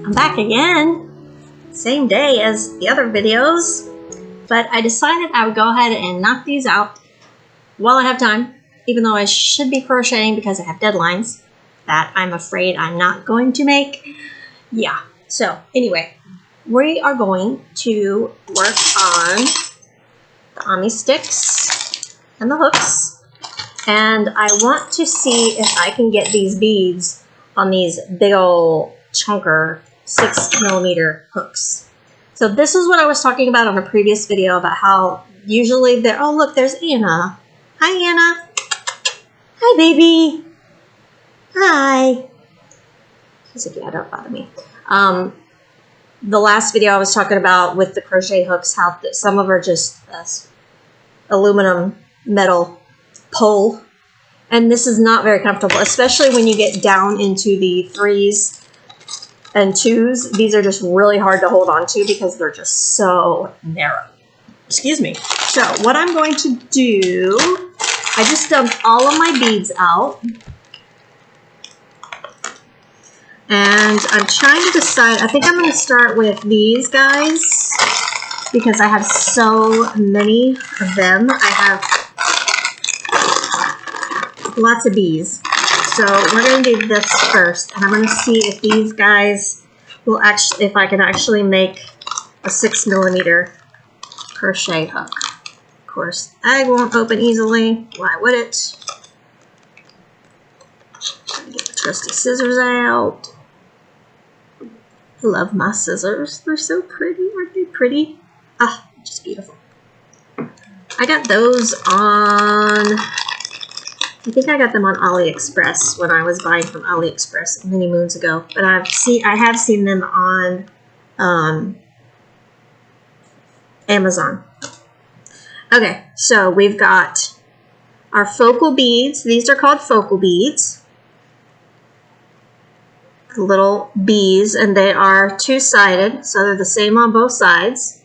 I'm back again, same day as the other videos, but I decided I would go ahead and knock these out while I have time, even though I should be crocheting because I have deadlines that I'm afraid I'm not going to make. Yeah, so anyway, we are going to work on the Ami sticks and the hooks, and I want to see if I can get these beads on these big old chunker 6mm hooks. So this is what I was talking about on a previous video about how usually they're, oh look, there's Anna. Hi Anna. Hi baby. Hi. She's like, yeah, don't bother me. The last video I was talking about with the crochet hooks, how some of them are just aluminum metal pole, and this is not very comfortable, especially when you get down into the 3s and 2s. These are just really hard to hold on to because they're just so narrow. Excuse me. So what I'm going to do, I just dumped all of my beads out. And I'm trying to decide, I think I'm going to start with these guys because I have so many of them. I have lots of bees. So we're going to do this first, and I'm going to see if these guys will actually, if I can actually make a 6mm crochet hook. Of course, egg won't open easily. Why would it? Get the trusty scissors out. I love my scissors. They're so pretty. Aren't they pretty? Ah, just beautiful. I got those on, I think I got them on AliExpress when I was buying from AliExpress many moons ago. But I have seen them on Amazon. Okay, so we've got our focal beads. These are called focal beads. The little bees, and they are two-sided, so they're the same on both sides.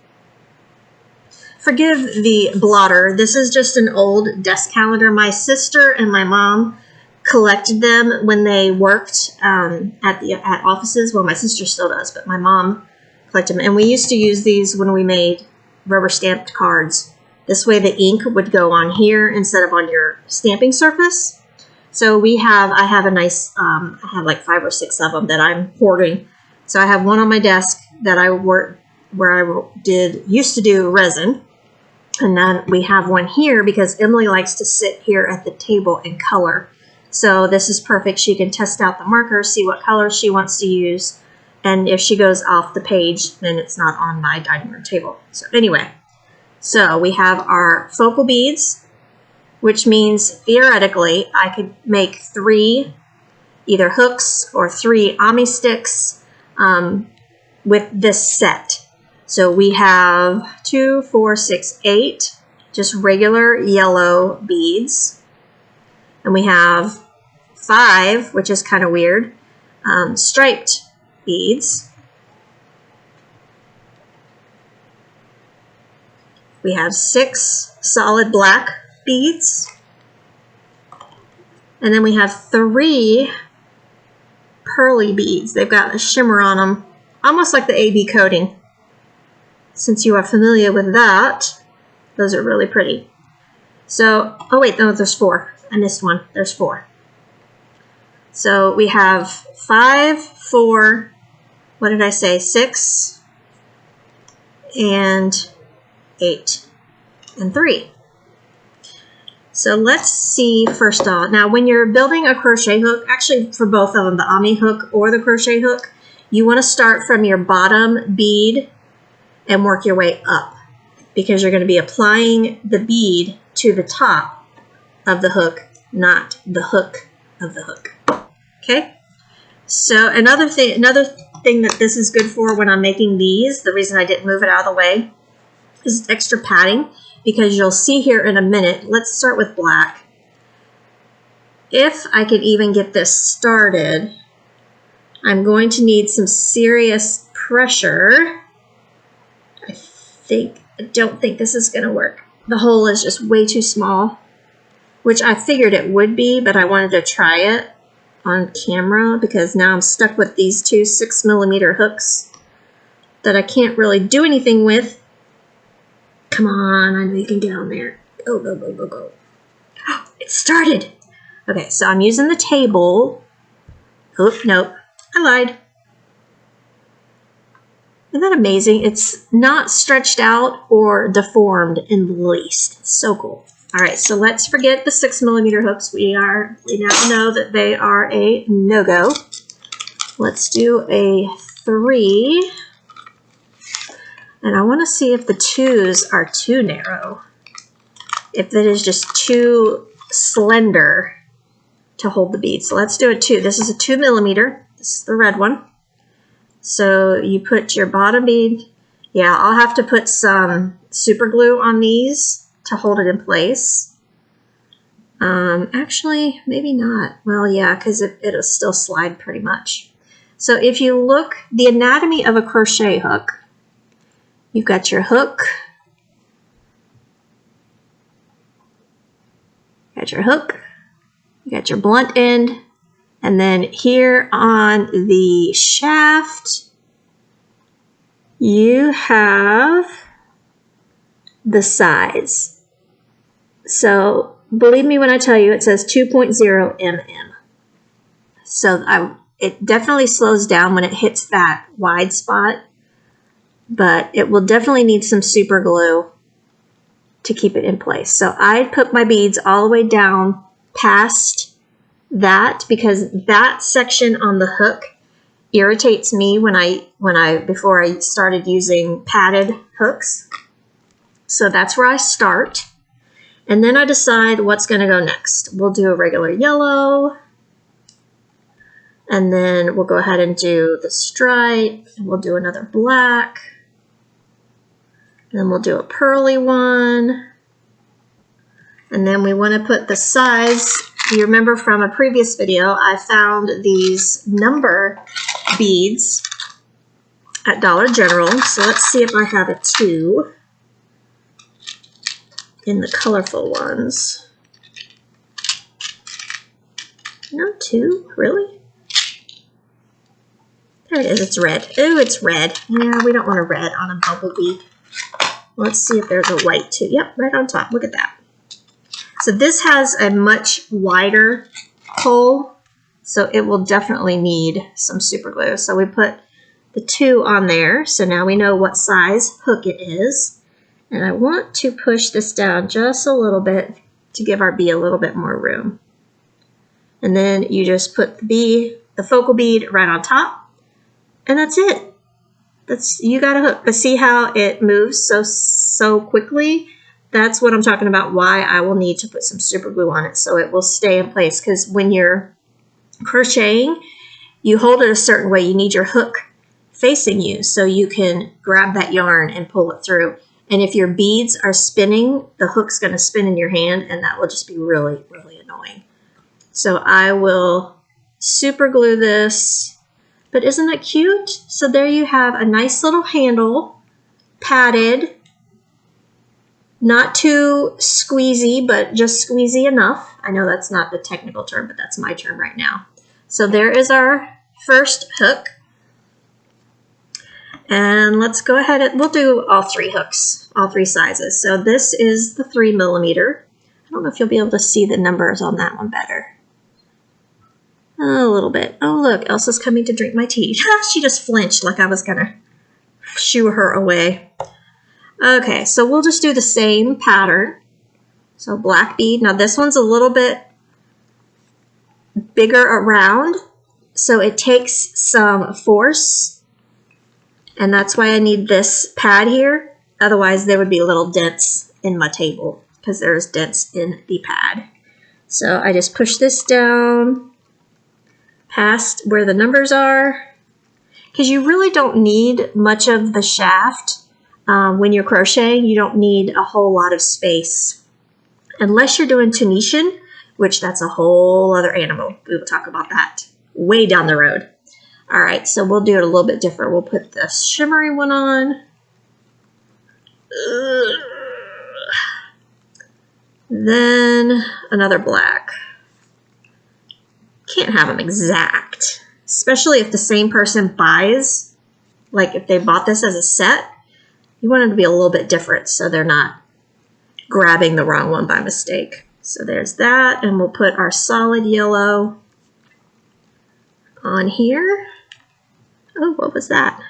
Forgive the blotter. This is just an old desk calendar. My sister and my mom collected them when they worked at offices. Well, my sister still does, but my mom collected them. And we used to use these when we made rubber stamped cards. This way the ink would go on here instead of on your stamping surface. So I have a nice, I have like 5 or 6 of them that I'm hoarding. So I have one on my desk that I work where I used to do resin. And then we have one here because Emily likes to sit here at the table and color. So this is perfect. She can test out the marker, see what color she wants to use. And if she goes off the page, then it's not on my dining room table. So anyway, so we have our focal beads, which means theoretically I could make 3 either hooks or 3 Ami sticks with this set. So we have 2, 4, 6, 8 just regular yellow beads. And we have 5, which is kind of weird, striped beads. We have 6 solid black beads, and then we have 3 pearly beads. They've got a shimmer on them, almost like the AB coating. Since you are familiar with that, those are really pretty. So, oh wait, no, there's 4. I missed one. There's 4. So we have 5, 4, what did I say, 6, and 8, and 3. So let's see first off. Now when you're building a crochet hook, actually for both of them, the Ami hook or the crochet hook, you want to start from your bottom bead and work your way up because you're going to be applying the bead to the top of the hook, not the hook of the hook. Okay? So another thing that this is good for when I'm making these, the reason I didn't move it out of the way, is extra padding. Because you'll see here in a minute, let's start with black. If I could even get this started, I'm going to need some serious pressure. I don't think this is going to work. The hole is just way too small, which I figured it would be, but I wanted to try it on camera because now I'm stuck with these two 6mm hooks that I can't really do anything with. Come on, I know you can get on there. Go, go, go, go, go. Oh, it started. Okay, so I'm using the table. Oop, nope, I lied. Isn't that amazing? It's not stretched out or deformed in the least. It's so cool. All right, so let's forget the 6mm hooks. We now know that they are a no-go. Let's do a 3. And I want to see if the 2s are too narrow. If it is just too slender to hold the bead. So let's do a 2. This is a 2mm. This is the red one. So you put your bottom bead. Yeah, I'll have to put some super glue on these to hold it in place. Actually, maybe not. Well, yeah, because it'll still slide pretty much. So if you look, the anatomy of a crochet hook, you've got your hook, you got your blunt end, and then here on the shaft, you have the size. So believe me when I tell you, it says 2.0 mm. So it definitely slows down when it hits that wide spot, but it will definitely need some super glue to keep it in place. So I put my beads all the way down past that because that section on the hook irritates me before I started using padded hooks. So that's where I start. And then I decide what's going to go next. We'll do a regular yellow. And then we'll go ahead and do the stripe. And we'll do another black. And then we'll do a pearly one. And then we want to put the size. You remember from a previous video, I found these number beads at Dollar General. So let's see if I have a 2 in the colorful ones. No 2, really? There it is, it's red. Ooh, it's red. Yeah, we don't want a red on a bumblebee. Let's see if there's a white too. Yep, right on top, look at that. So this has a much wider hole, so it will definitely need some super glue. So we put the 2 on there, so now we know what size hook it is. And I want to push this down just a little bit to give our bee a little bit more room. And then you just put the focal bead right on top, and that's it. You got a hook. But see how it moves so quickly? That's what I'm talking about, why I will need to put some super glue on it so it will stay in place. Because when you're crocheting, you hold it a certain way. You need your hook facing you so you can grab that yarn and pull it through. And if your beads are spinning, the hook's going to spin in your hand, and that will just be really, really annoying. So I will super glue this. But isn't it cute? So there you have a nice little handle, padded. Not too squeezy, but just squeezy enough. I know that's not the technical term, but that's my term right now. So there is our first hook. And let's go ahead and we'll do all 3 hooks, all 3 sizes. So this is the 3mm. I don't know if you'll be able to see the numbers on that one better. A little bit. Oh, look, Elsa's coming to drink my tea. She just flinched like I was going to shoo her away. Okay, so we'll just do the same pattern. So black bead. Now this one's a little bit bigger around, so it takes some force. And that's why I need this pad here. Otherwise, there would be little dents in my table because there's dents in the pad. So I just push this down past where the numbers are, because you really don't need much of the shaft. When you're crocheting, you don't need a whole lot of space. Unless you're doing Tunisian, which that's a whole other animal. We will talk about that way down the road. All right, so we'll do it a little bit different. We'll put the shimmery one on. Then another black. can't have them exact, especially if the same person buys, like if they bought this as a set, you want it to be a little bit different so they're not grabbing the wrong one by mistake. So there's that, and we'll put our solid yellow on here. Oh, what was that?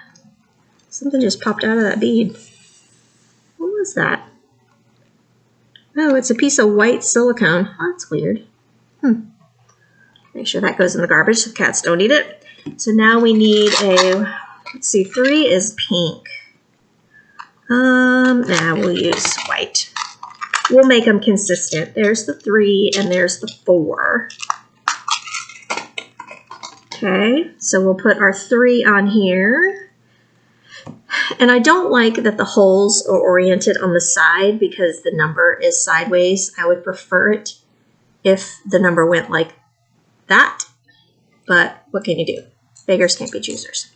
Something just popped out of that bead. What was that? Oh, it's a piece of white silicone. Oh, that's weird. Make sure that goes in the garbage so cats don't eat it. So now we need a, let's see, 3 is pink. Nah, we'll use white. We'll make them consistent. There's the 3 and there's the 4. Okay, so we'll put our 3 on here. And I don't like that the holes are oriented on the side because the number is sideways. I would prefer it if the number went like that, but what can you do? Beggars can't be choosers.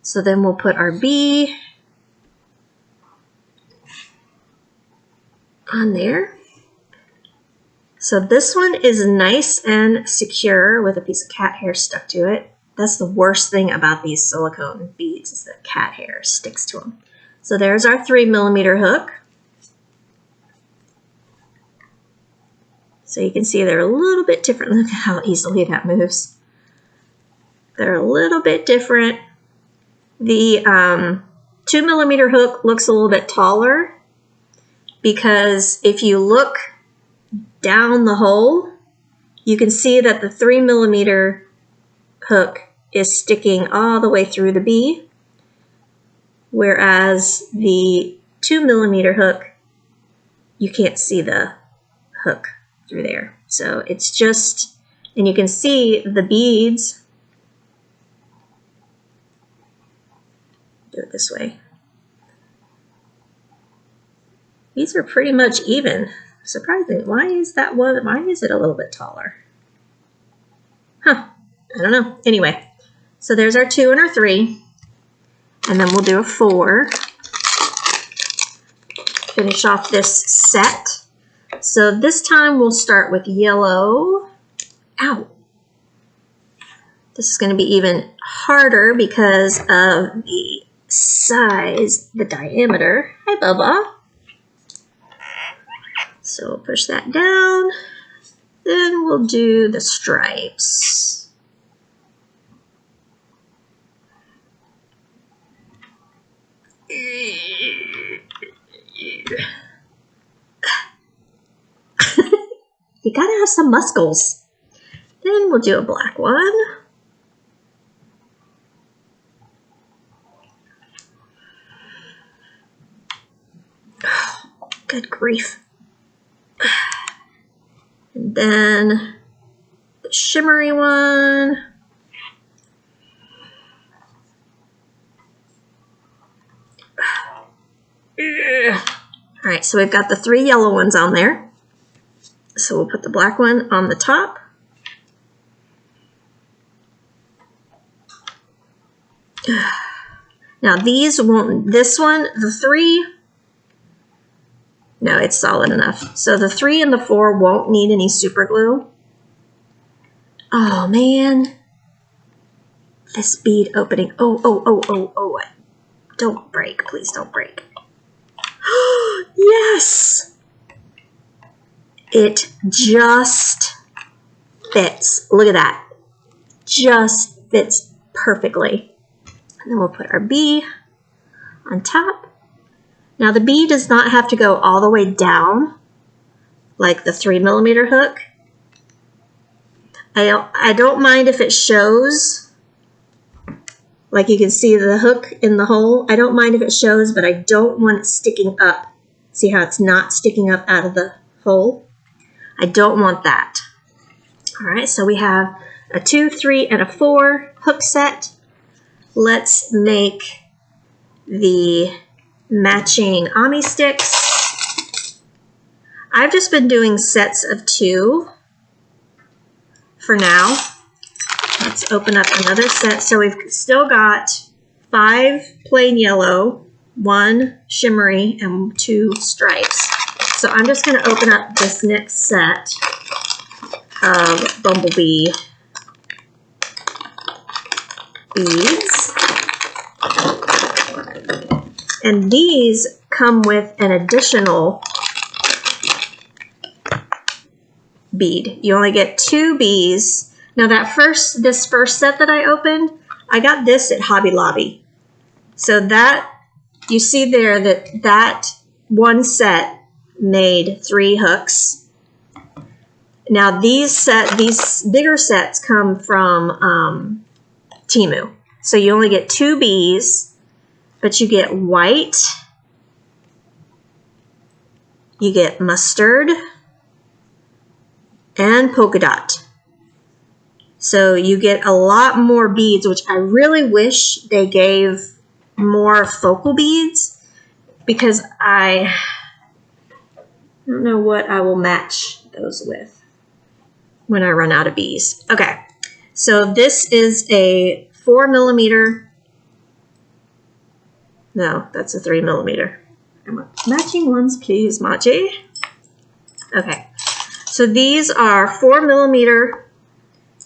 So then we'll put our B on there. So this one is nice and secure with a piece of cat hair stuck to it. That's the worst thing about these silicone beads is that cat hair sticks to them. So there's our 3mm hook. So you can see they're a little bit different. Look at how easily that moves. They're a little bit different. The 2mm hook looks a little bit taller because if you look down the hole, you can see that the 3mm hook is sticking all the way through the bee, whereas the 2mm hook, you can't see the hook through there. So it's just, and you can see the beads. Do it this way. These are pretty much even. Surprising. Why is that one? Why is it a little bit taller? Huh. I don't know. Anyway, so there's our 2 and our 3. And then we'll do a 4. Finish off this set. So this time we'll start with yellow. Ow. This is going to be even harder because of the size, the diameter. Hi, Bubba. So we'll push that down. Then we'll do the stripes. You gotta have some muscles. Then we'll do a black one. Good grief. And then the shimmery one. All right, so we've got the 3 yellow ones on there. So we'll put the black one on the top. Now these won't, this one, the 3, no, it's solid enough. So the 3 and the 4 won't need any super glue. Oh man, this bead opening. Oh, don't break, please don't break. Yes! It just fits. Look at that. Just fits perfectly. And then we'll put our B on top. Now the B does not have to go all the way down like the 3mm hook. I don't mind if it shows, like you can see the hook in the hole. I don't mind if it shows, but I don't want it sticking up. See how it's not sticking up out of the hole? I don't want that. All right, so we have a 2, 3, and a 4 hook set. Let's make the matching Ami sticks. I've just been doing sets of 2 for now. Let's open up another set. So we've still got 5 plain yellow, 1 shimmery, and 2 stripes. So I'm just going to open up this next set of bumblebee beads. And these come with an additional bead. You only get 2 bees. Now this first set that I opened, I got this at Hobby Lobby. So that, you see there that one set made 3 hooks. Now these bigger sets come from Temu. So you only get 2 bees, but you get white, you get mustard, and polka dot. So you get a lot more beads, which I really wish they gave more focal beads, because I don't know what I will match those with when I run out of bees. Okay, so this is a 4mm. No, that's a 3mm. Matching ones, please, Marji. Okay, so these are 4mm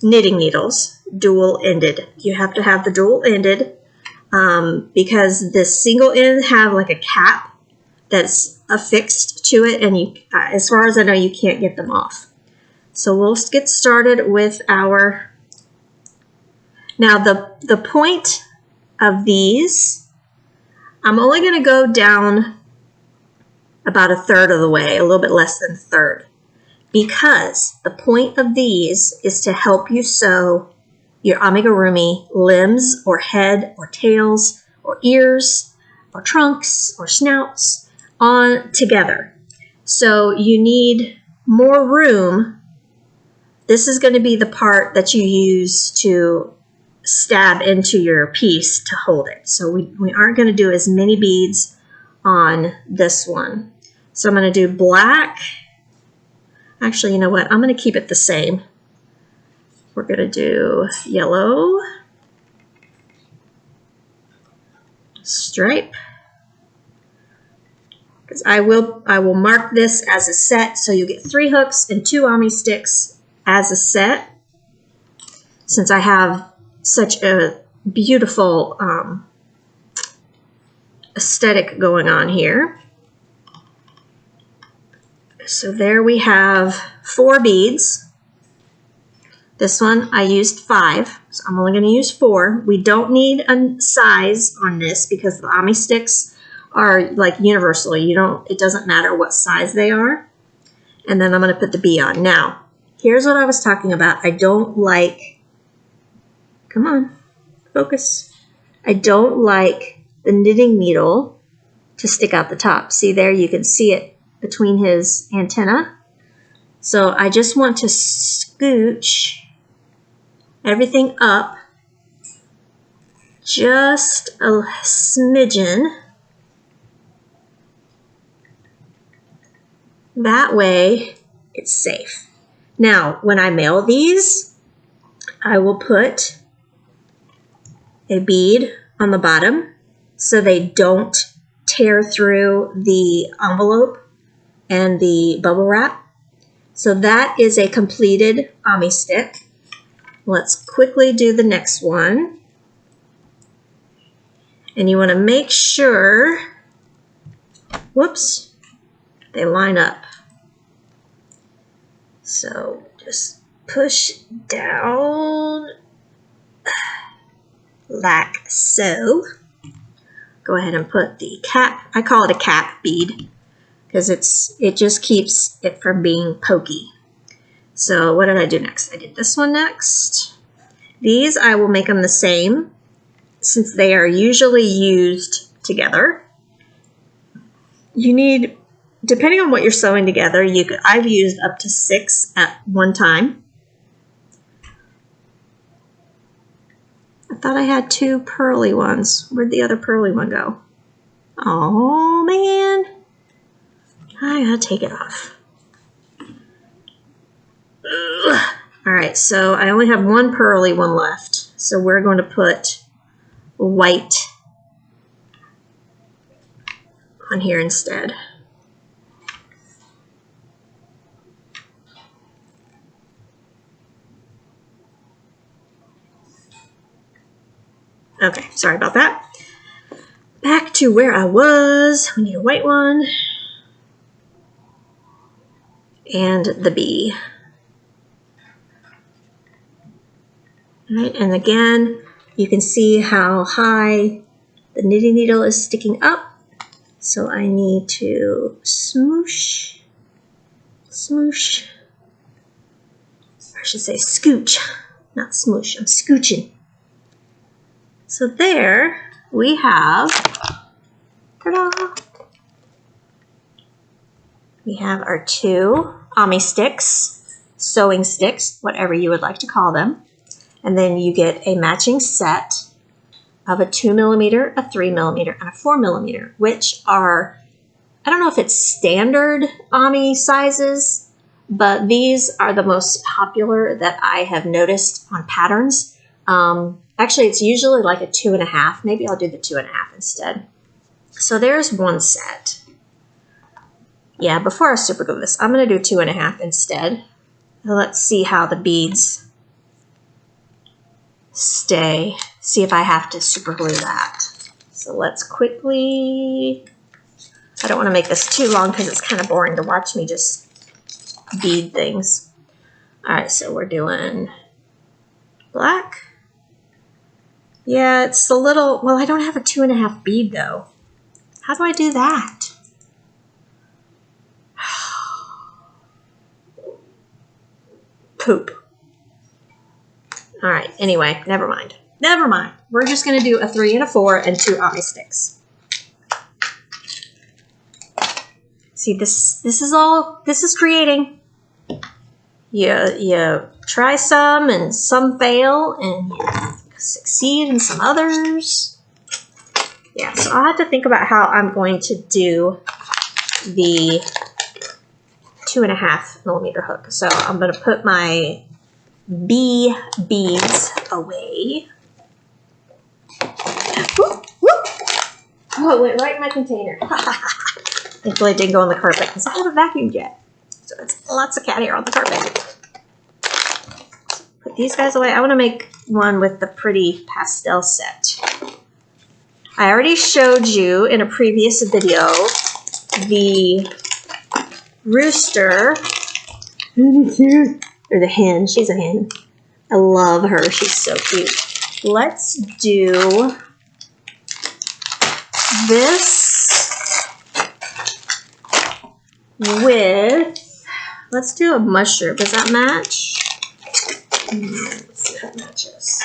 knitting needles, dual-ended. You have to have the dual-ended because the single end have like a cap that's affixed to it, and you, as far as I know, you can't get them off. So we'll get started with our. Now the point of these, I'm only going to go down about 1/3 of the way, a little bit less than 1/3, because the point of these is to help you sew your amigurumi limbs or head or tails or ears or trunks or snouts on together. So you need more room. This is going to be the part that you use to stab into your piece to hold it. So we aren't going to do as many beads on this one. So I'm going to do black. Actually, you know what? I'm going to keep it the same. We're going to do yellow, stripe, because I will mark this as a set, so you get 3 hooks and 2 ami sticks as a set. Since I have such a beautiful aesthetic going on here. So there we have 4 beads. This one I used 5, so I'm only going to use 4. We don't need a size on this because the ami sticks are like universal. It doesn't matter what size they are. And then I'm going to put the bee on. Now, here's what I was talking about. I don't like, come on, focus. I don't like the knitting needle to stick out the top. See there, you can see it between his antenna. So I just want to scooch everything up just a smidgen. That way it's safe. Now, when I mail these, I will put a bead on the bottom so they don't tear through the envelope and the bubble wrap. So that is a completed ami stick. Let's quickly do the next one. And you want to make sure, whoops, they line up. So just push down like so. Go ahead and put the cap, I call it a cap bead because it just keeps it from being pokey. So what did I do next? I did this one next. These I will make them the same since they are usually used together. You need, depending on what you're sewing together, I've used up to 6 at one time. I thought I had 2 pearly ones. Where'd the other pearly one go? Oh man, I gotta take it off. Ugh. All right, so I only have 1 pearly one left. So we're going to put white on here instead. Okay, sorry about that. Back to where I was. We need a white one. And the bee. All right, and again, you can see how high the knitting needle is sticking up. So I need to smoosh, smoosh, or I should say scooch, not smoosh, I'm scooching. So there we have, ta-da! We have our 2 Ami sticks, sewing sticks, whatever you would like to call them. And then you get a matching set of a 2mm, a 3mm, and a 4mm, which are, I don't know if it's standard Ami sizes, but these are the most popular that I have noticed on patterns. Actually, it's usually like a 2.5. Maybe I'll do the 2.5 instead. So there's one set. Yeah, before I super glue this, I'm going to do 2.5 instead. Let's see how the beads stay. See if I have to super glue that. So let's quickly, I don't want to make this too long because it's kind of boring to watch me just bead things. All right, so we're doing black. Yeah, it's a little, well, I don't have a 2.5 bead though. How do I do that? Poop. All right, anyway, never mind. Never mind. We're just going to do a 3 and a 4 and 2 Ami sticks. See, this is creating. You try some and some fail and you succeed in some others. Yeah, so I'll have to think about how I'm going to do the 2.5mm hook. So I'm going to put my bee beads away. Whoop, whoop. Oh, it went right in my container. Thankfully it didn't go on the carpet because I haven't vacuumed yet. So it's lots of cat hair on the carpet. Put these guys away. I want to make one with the pretty pastel set. I already showed you in a previous video the rooster. Or the hen. She's a hen. I love her. She's so cute. Let's do this with, let's do a mushroom. Does that match? Let's see if it matches.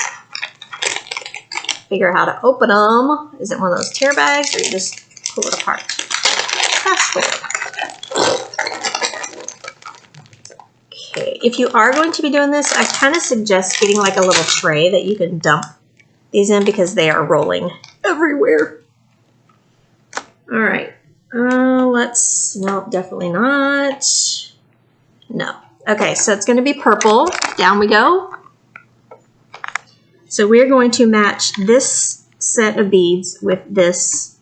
Figure out how to open them. Is it one of those tear bags or you just pull it apart? Fast forward. Okay, if you are going to be doing this, I kind of suggest getting like a little tray that you can dump these in because they are rolling everywhere. All right, let's, no, definitely not. No. Okay, so it's going to be purple. Down we go. So we're going to match this set of beads with this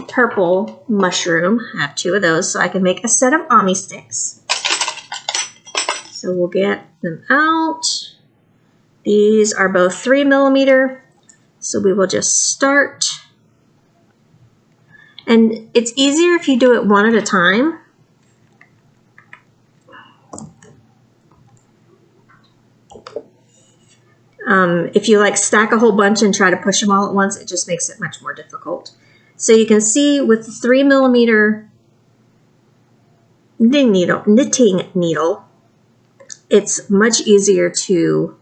purple mushroom. I have 2 of those so I can make a set of Ami sticks. So we'll get them out. These are both 3mm, so we will just start. And it's easier if you do it one at a time. If you like stack a whole bunch and try to push them all at once, it just makes it much more difficult. So you can see with the 3mm knitting needle, it's much easier to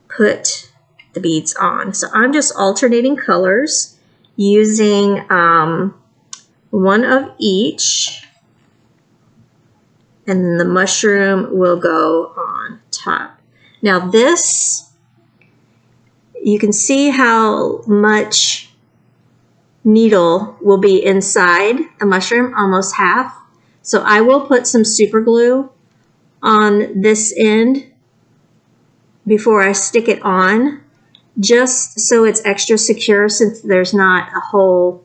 put the beads on. So I'm just alternating colors using one of each, and the mushroom will go on top. Now this, you can see how much needle will be inside the mushroom, almost half. So I will put some super glue on this end before I stick it on, just so it's extra secure since there's not a whole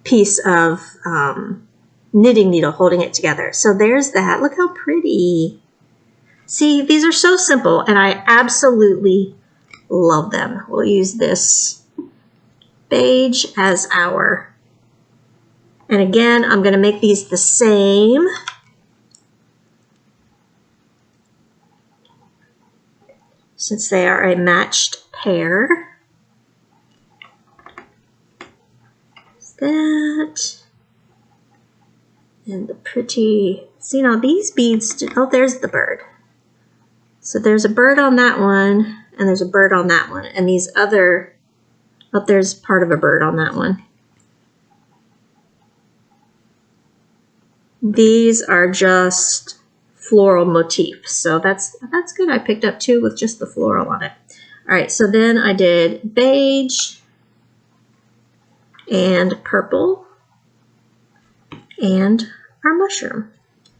piece of knitting needle holding it together. So there's that. Look how pretty. See, these are so simple and I absolutely Love them. We'll use this beige as our, and again, I'm going to make these the same. Since they are a matched pair. That. And the pretty, see now these beads, oh, there's the bird. So there's a bird on that one, and there's a bird on that one. And these other, oh, there's part of a bird on that one. These are just floral motifs. So that's good. I picked up two with just the floral on it. All right, so then I did beige and purple and our mushroom.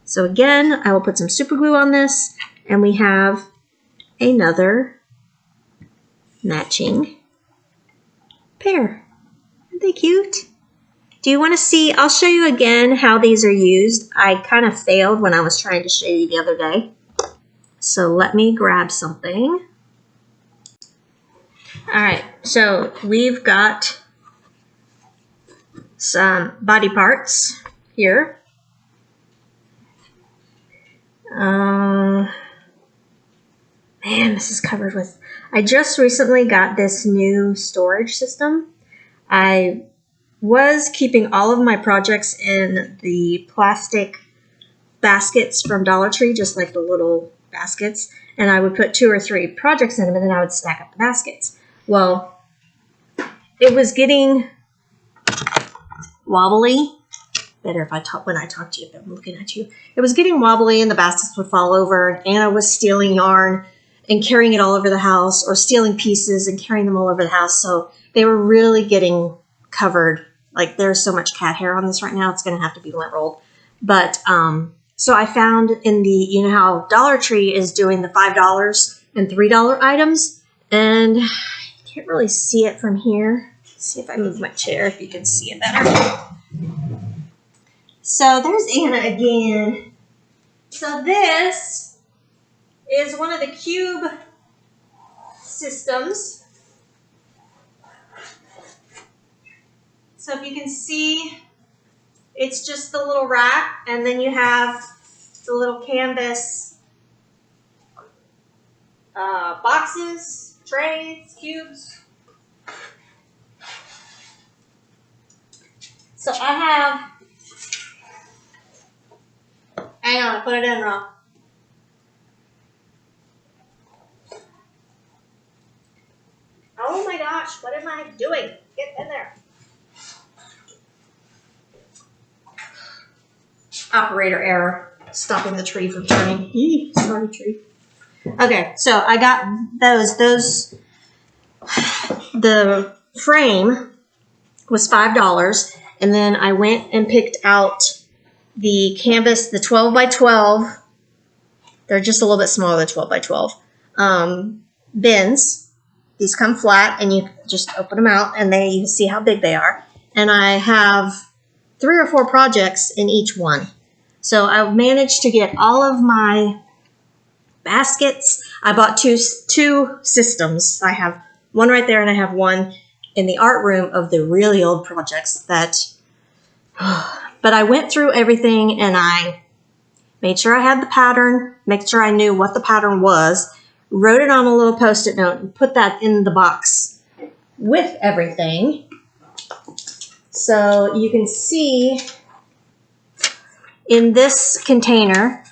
So again, I will put some super glue on this, and we have another matching pair. Aren't they cute? Do you want to see? I'll show you again how these are used. I kind of failed when I was trying to show you the other day. So let me grab something. All right, so we've got some body parts here. Man, this is covered with, I just recently got this new storage system. I was keeping all of my projects in the plastic baskets from Dollar Tree, just like the little baskets, and I would put 2 or 3 projects in them, and then I would stack up the baskets. Well, it was getting wobbly. Better if I talk when I talk to you, if I'm looking at you. It was getting wobbly, and the baskets would fall over, and Anna was stealing yarn and carrying it all over the house, or stealing pieces and carrying them all over the house. So they were really getting covered. Like, there's so much cat hair on this right now, it's going to have to be lint rolled. But so I found in the, you know how Dollar Tree is doing the $5 and $3 items, and I can't really see it from here. Let's see if I move my chair, if you can see it better. So there's Anna again. So this is one of the cube systems. So if you can see, it's just the little rack, and then you have the little canvas boxes, trays, cubes. So I have, hang on, put it in wrong. Oh my gosh, what am I doing? Get in there. Operator error, stopping the tree from turning. Sorry, tree. Okay, so I got those, the frame was $5, and then I went and picked out the canvas, the 12 by 12. They're just a little bit smaller than 12 by 12. Bins. These come flat, and you just open them out, and you can see how big they are. And I have 3 or 4 projects in each one. So I managed to get all of my baskets. I bought two systems. I have one right there, and I have one in the art room of the really old projects that, but I went through everything, and I made sure I had the pattern, made sure I knew what the pattern was, wrote it on a little Post-it note, and put that in the box with everything. So you can see in this container,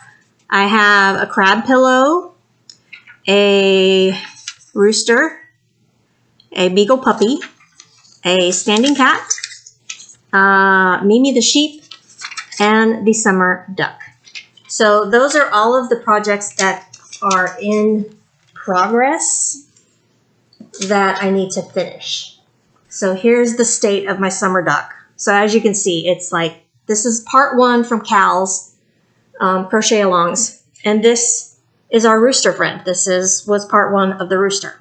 I have a crab pillow, a rooster, a beagle puppy, a standing cat, Mimi the sheep, and the summer duck. So those are all of the projects that are in progress that I need to finish. So here's the state of my summer duck. So as you can see, it's like, this is part 1 from Cal's crochet alongs, and this is our rooster friend. This was part 1 of the rooster.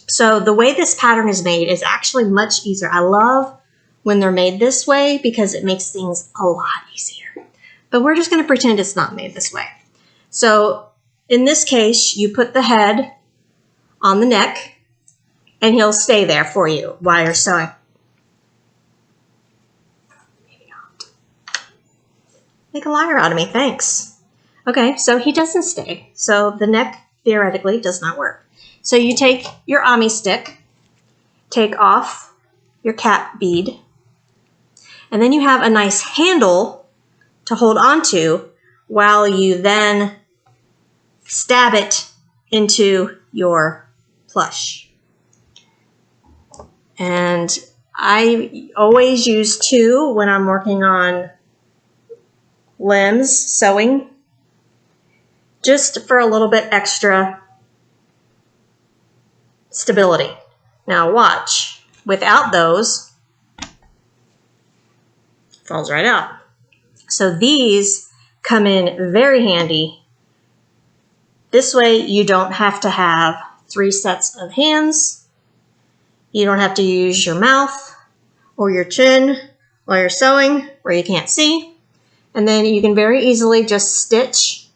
So the way this pattern is made is actually much easier. I love when they're made this way because it makes things a lot easier. But we're just going to pretend it's not made this way. So in this case, you put the head on the neck, and he'll stay there for you while you're sewing. Maybe not. Make a liar out of me, thanks. Okay, so he doesn't stay. So the neck theoretically does not work. So you take your ami stick, take off your cap bead, and then you have a nice handle to hold on to while you then stab it into your plush. And I always use 2 when I'm working on limbs sewing, just for a little bit extra stability. Now watch, without those, falls right out. So these come in very handy. This way you don't have to have 3 sets of hands. You don't have to use your mouth or your chin while you're sewing where you can't see. And then you can very easily just stitch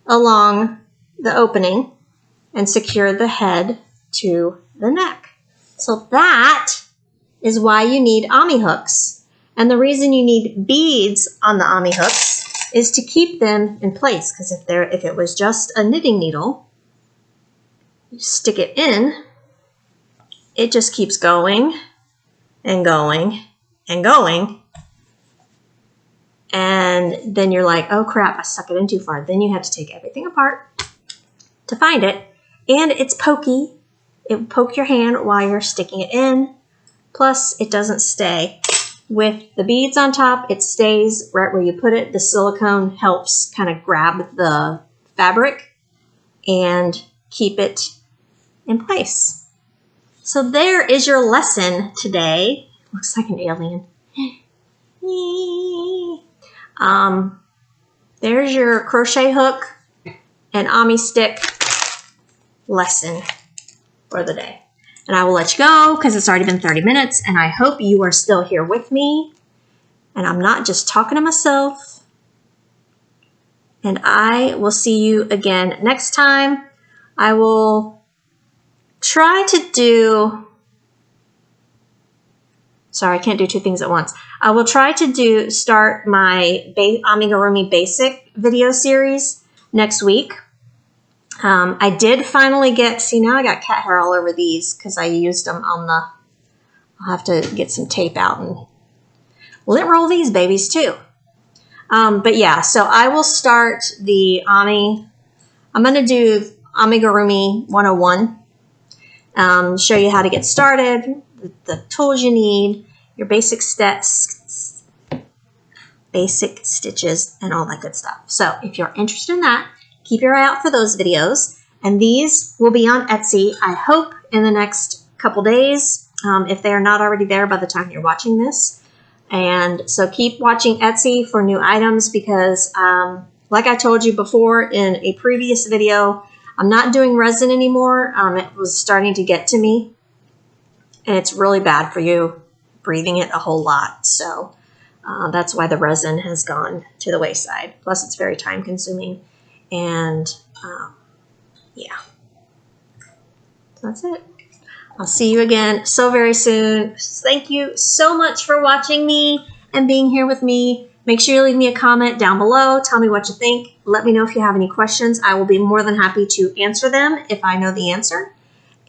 along the opening and secure the head to the neck. So that is why you need ami hooks. And the reason you need beads on the ami hooks is to keep them in place, because if it was just a knitting needle, you stick it in, it just keeps going and going and going. And then you're like, oh crap, I stuck it in too far. Then you have to take everything apart to find it. And it's pokey. It will poke your hand while you're sticking it in. Plus, it doesn't stay. With the beads on top, it stays right where you put it. The silicone helps kind of grab the fabric and keep it in place. So there is your lesson today. Looks like an alien. There's your crochet hook and ami stick lesson for the day. And I will let you go because it's already been 30 minutes, and I hope you are still here with me and I'm not just talking to myself. And I will see you again next time. I will try to do, sorry, I can't do 2 things at once. I will try to start my amigurumi basic video series next week. I did finally get, see now I got cat hair all over these because I used them on the, I'll have to get some tape out and lint roll these babies too. But yeah, so I will start the I'm going to do amigurumi 101, show you how to get started, the tools you need, your basic steps, basic stitches, and all that good stuff. So if you're interested in that, keep your eye out for those videos, and these will be on Etsy, I hope, in the next couple days, if they are not already there by the time you're watching this. And so keep watching Etsy for new items because, like I told you before in a previous video, I'm not doing resin anymore. It was starting to get to me, and it's really bad for you, breathing it a whole lot. So that's why the resin has gone to the wayside. Plus, it's very time consuming. And yeah, so that's it. I'll see you again so very soon. Thank you so much for watching me and being here with me. Make sure you leave me a comment down below. Tell me what you think. Let me know if you have any questions. I will be more than happy to answer them if I know the answer.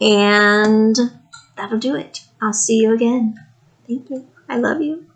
And that'll do it. I'll see you again. Thank you. I love you.